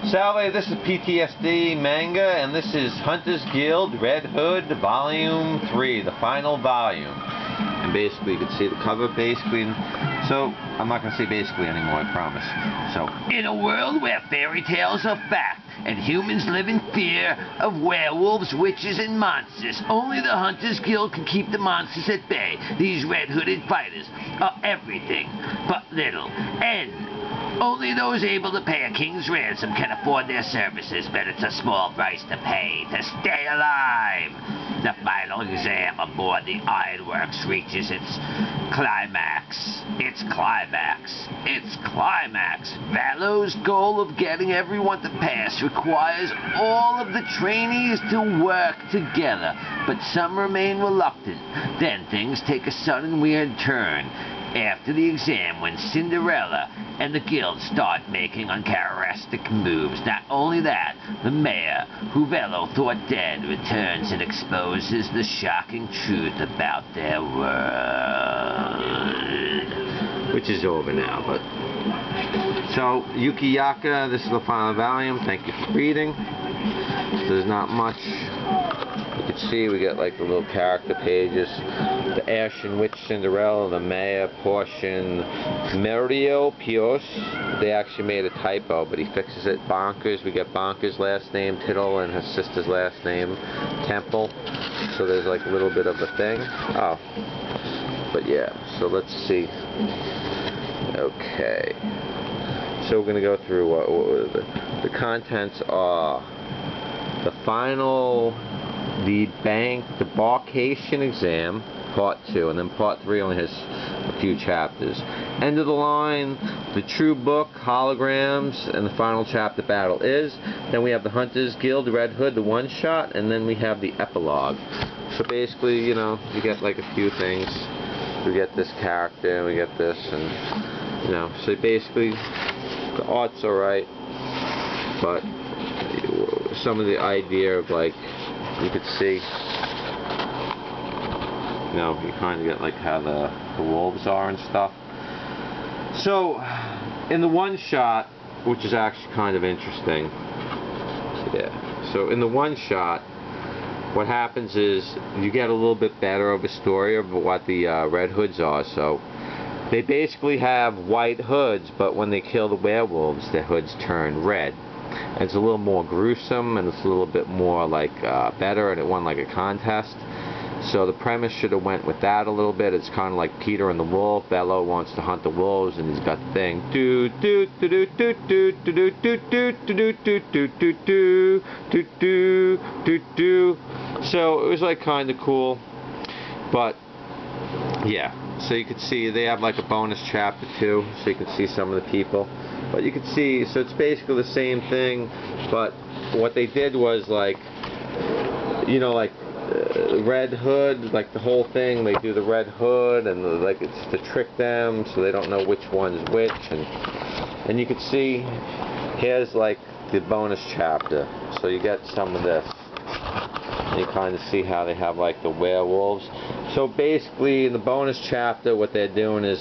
Salve, this is PTSD Manga, and this is Hunters Guild Red Hood Volume 3, the final volume. And basically, you can see the cover, basically. So, I'm not going to say basically anymore, I promise. So, in a world where fairy tales are fact, and humans live in fear of werewolves, witches, and monsters, only the Hunters Guild can keep the monsters at bay. These red-hooded fighters are everything but little, and only those able to pay a king's ransom can afford their services, but it's a small price to pay to stay alive. The final exam aboard the Ironworks reaches its climax. Valo's goal of getting everyone to pass requires all of the trainees to work together, but some remain reluctant. Then things take a sudden weird turn after the exam, when Cinderella and the guild start making uncharacteristic moves. Not only that, the mayor, who Velo thought dead, returns and exposes the shocking truth about their world. which is over now, but... So, Yuki Yaka, this is the final volume. Thank you for reading. There's not much. You can see we got like the little character pages. The Ashen Witch Cinderella, the Mayor portion, Mario Pios. They actually made a typo, but he fixes it. Bonkers. We got Bonkers' last name, Tittle, and his sister's last name, Temple. So there's like a little bit of a thing. Oh. But yeah, so let's see. Okay. So we're going to go through what the contents are. The final, the barcation exam, part 2, and then part 3 only has a few chapters. End of the line, the true book, holograms, and the final chapter, battle is. Then we have the Hunters Guild, Red Hood, the one-shot, and then we have the epilogue. So basically, you know, you get like a few things. We get this character, and we get this, and, you know, so basically, the art's alright, but some of the idea of, like, you could see, you know, you kind of get like how the wolves are and stuff. So in the one shot, which is actually kind of interesting, yeah, so in the one shot, what happens is you get a little bit better of a story of what the red hoods are. So they basically have white hoods, but when they kill the werewolves, their hoods turn red. And it's a little more gruesome, and it's a little bit more like better, and it won like a contest. So the premise should have went with that a little bit. It's kind of like Peter and the Wolf. Bello wants to hunt the wolves, and he's got the thing. Do do do do do do do do do do do do do do do do do do. So it was like kind of cool, but yeah. So you can see they have like a bonus chapter too, so you can see some of the people. But you can see, so it's basically the same thing, but what they did was like, you know, like Red Hood, like the whole thing, they do the Red Hood, and like it's to trick them, so they don't know which one's which, and you can see, here's like the bonus chapter, so you get some of this. You kind of see how they have like the werewolves. So basically in the bonus chapter what they're doing is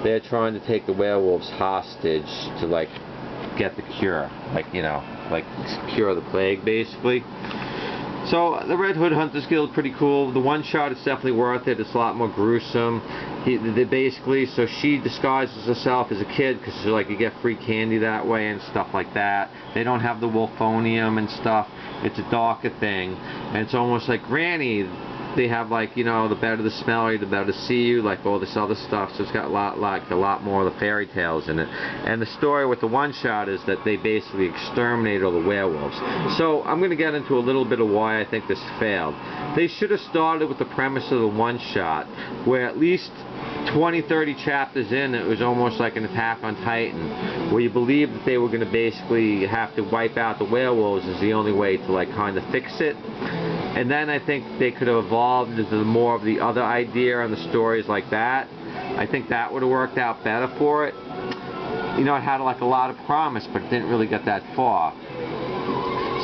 they're trying to take the werewolves hostage to like get the cure, like, you know, like cure the plague basically. So the Red Hood Hunters Guild, pretty cool. The one shot is definitely worth it. It's a lot more gruesome. They basically, so she disguises herself as a kid because like you get free candy that way and stuff like that. They don't have the wolfonium and stuff. It's a darker thing, and it's almost like Granny. They have like, you know, the better the smell you, the better to see you, like all this other stuff. So it's got a lot more of the fairy tales in it. And the story with the one shot is that they basically exterminate all the werewolves. So I'm going to get into a little bit of why I think this failed. They should have started with the premise of the one shot, where at least 20-30 chapters in, it was almost like an Attack on Titan, where you believe that they were going to basically have to wipe out the werewolves is the only way to like kind of fix it. And then I think they could have evolved into more of the other idea and the stories like that. I think that would have worked out better for it. You know, it had like a lot of promise, but it didn't really get that far.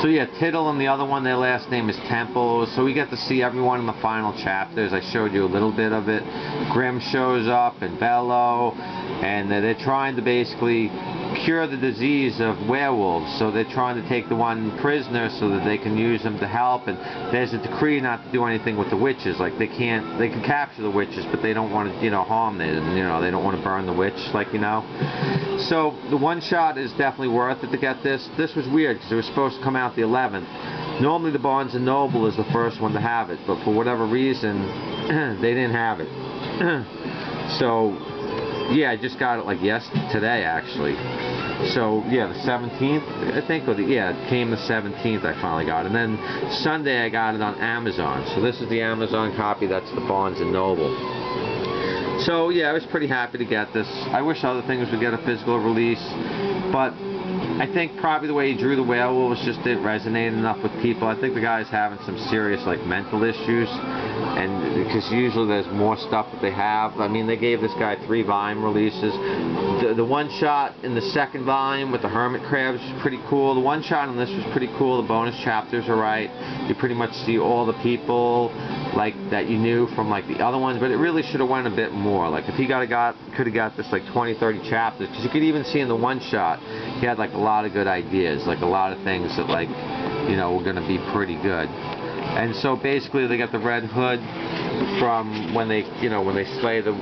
So yeah, Tittle and the other one, their last name is Temple. So we get to see everyone in the final chapters. I showed you a little bit of it. Grimm shows up, and Bello, and they're trying to basically cure the disease of werewolves. So they're trying to take the one prisoner so that they can use them to help. And there's a decree not to do anything with the witches. Like they can capture the witches, but they don't want to, you know, harm them. You know, they don't want to burn the witch, like, you know. So the one shot is definitely worth it to get this. This was weird because it was supposed to come out the 11th. Normally the Barnes & Noble is the first one to have it, but for whatever reason, they didn't have it. So, yeah, I just got it like today actually. So, yeah, the 17th, I think, yeah, it came the 17th I finally got it. And then Sunday I got it on Amazon. So this is the Amazon copy, that's the Barnes & Noble. So, yeah, I was pretty happy to get this. I wish other things would get a physical release, but I think probably the way he drew the werewolves just didn't resonate enough with people. I think the guy's having some serious, like, mental issues, and because usually there's more stuff that they have. I mean, they gave this guy 3 volume releases. The one shot in the second volume with the Hermit Crabs was pretty cool. The one shot in this was pretty cool. The bonus chapters are right. You pretty much see all the people like that you knew from like the other ones, but it really should have went a bit more. Like if he could have got this like 20-30 chapters, because you could even see in the one shot he had like a lot of good ideas, like a lot of things that, like, you know, were going to be pretty good. And so basically they got the Red Hood from when they, you know, when they slay the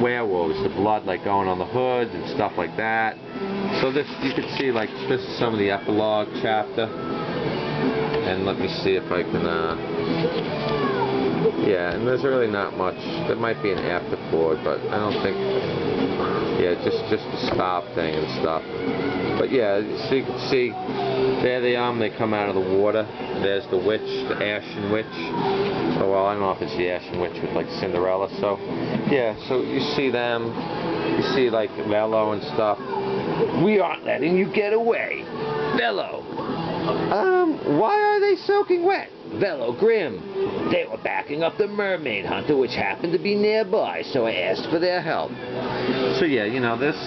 werewolves, the blood like going on the hood and stuff like that. So this, you can see, like, this is some of the epilogue chapter. And let me see if I can, yeah, and there's really not much. There might be an afterboard, but I don't think, yeah, just the stop thing and stuff. But yeah, so you can see, there they are, they come out of the water. There's the witch, the Ashen Witch. Oh, well, I don't know if it's the Ashen Witch with, like, Cinderella. So, yeah, so you see them, you see, like, Velo and stuff. We aren't letting you get away. Velo. Why are they soaking wet? Velo Grimm. They were backing up the mermaid hunter, which happened to be nearby, so I asked for their help. So yeah, you know, there's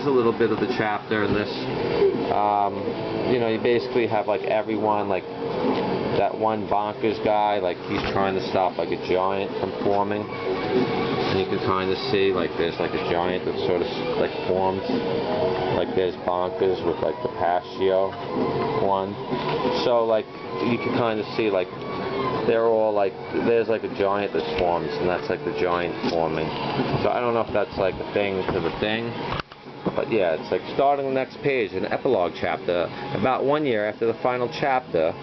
a little bit of the chapter in this. You know, you basically have like everyone, like that one bonkers guy, like he's trying to stop like a giant from forming. And you can kind of see, like, there's like a giant that sort of like forms. Like there's bonkers with like the Pastio one. So like you can kind of see, like, they're all like, there's like a giant that forms, and that's like the giant forming. So I don't know if that's like a thing to the thing, but yeah, it's like starting the next page, an epilogue chapter, about 1 year after the final chapter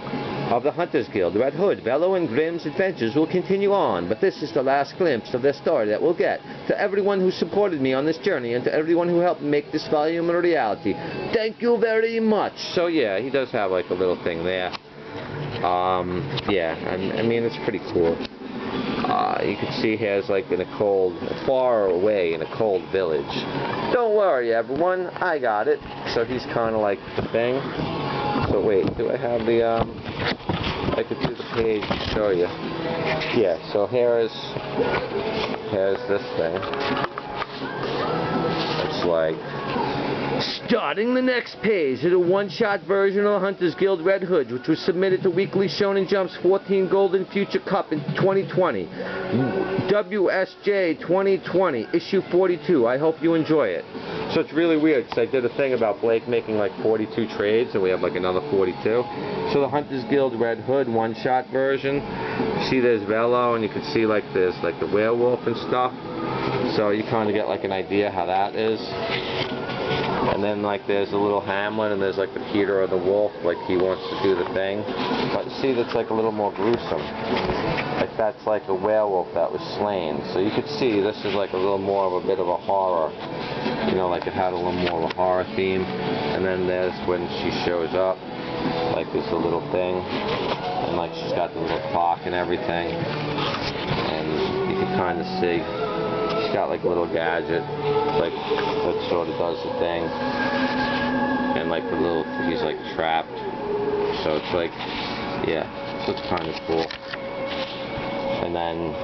of the Hunters Guild. Red Hood, Velo, and Grimm's adventures will continue on, but this is the last glimpse of their story that we'll get. To everyone who supported me on this journey, and to everyone who helped make this volume a reality, thank you very much. So yeah, he does have like a little thing there. Yeah, I mean, it's pretty cool. You can see he has, like, in a cold, far away in a cold village. Don't worry, everyone, I got it. So he's kind of like the thing. So wait, do I have the, I could do the page to show you. Yeah, so here's this thing. It's like, starting the next page is a one-shot version of the Hunters Guild Red Hood, which was submitted to Weekly Shonen Jump's 14 Golden Future Cup in 2020. WSJ 2020, issue 42. I hope you enjoy it. So it's really weird, because I did a thing about Blake making like 42 trades, and we have like another 42. So the Hunters Guild Red Hood one-shot version. You see there's Velo, and you can see like there's like the werewolf and stuff. So you kind of get like an idea how that is. And then like there's a little hamlet, and there's like the Peter or the wolf, like he wants to do the thing. But see, that's like a little more gruesome. Like that's like a werewolf that was slain. So you could see this is like a little more of a bit of a horror. You know, like it had a little more of a horror theme. And then there's when she shows up, like there's a little thing. And like she's got the little clock and everything. And you can kind of see. She's got like a little gadget, like that sort of does the thing, and like the little, he's like trapped, so it's like, yeah, so it's kind of cool. And then,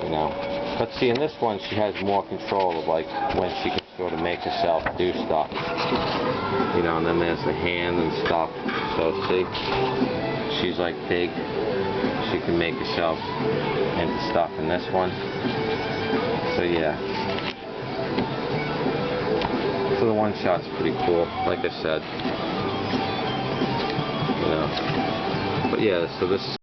you know, let's see, in this one she has more control of like when she can sort of make herself do stuff, you know, and then there's the hand and stuff, so see, she's like big, she can make herself into stuff in this one. So yeah. So So the one shot's pretty cool, like I said. You know. But yeah, so this